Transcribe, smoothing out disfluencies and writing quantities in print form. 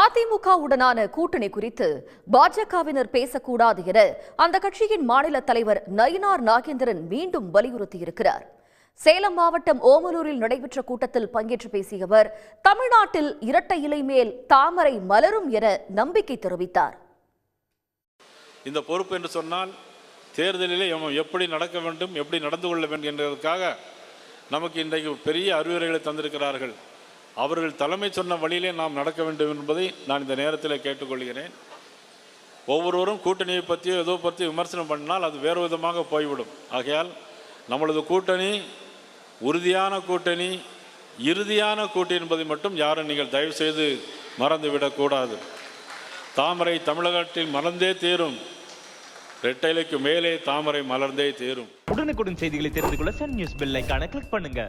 அதிமுகவுடனான கூட்டணி குறித்து பாஜகவினர் பேசக்கூடாது என அந்த கட்சியின் மாநில தலைவர் நயினார் நாகேந்திரன் மீண்டும் வலியுறுத்தியிருக்கிறார். சேலம் மாவட்டம் ஓமலூரில் நடைபெற்ற கூட்டத்தில் பங்கேற்று பேசிய அவர், தமிழ்நாட்டில் இரட்டை இலை மேல் தாமரை மலரும் என நம்பிக்கை தெரிவித்தார். இந்த பொறுப்பு என்று சொன்னால் தேர்தலிலே எப்படி நடக்க வேண்டும், எப்படி நடந்து கொள்ள வேண்டும் என்பதற்காக நமக்கு இன்றைக்கு பெரிய அறிவுரைகளை தந்திருக்கிறார்கள். அவர்கள் தலைமை சொன்ன வழியிலே நாம் நடக்க வேண்டும் என்பதை நான் இந்த நேரத்தில் கேட்டுக்கொள்கிறேன். ஒவ்வொருவரும் கூட்டணியை பற்றியோ ஏதோ பற்றி விமர்சனம் பண்ணினால் அது வேறு விதமாக போய்விடும். ஆகையால் நம்மளது கூட்டணி உறுதியான கூட்டணி, இறுதியான கூட்டணி என்பதை மட்டும் யாரும் நீங்கள் தயவு செய்து மறந்துவிடக்கூடாது. தாமரை தமிழகத்தில் மலர்ந்தே தீரும், ரெட்டைலைக்கு மேலே தாமரை மலர்ந்தே தீரும். உடனுக்குடன் செய்திகளை தெரிந்து கொள்ள சன் நியூஸ் பெல் ஐகானை கிளிக் பண்ணுங்க.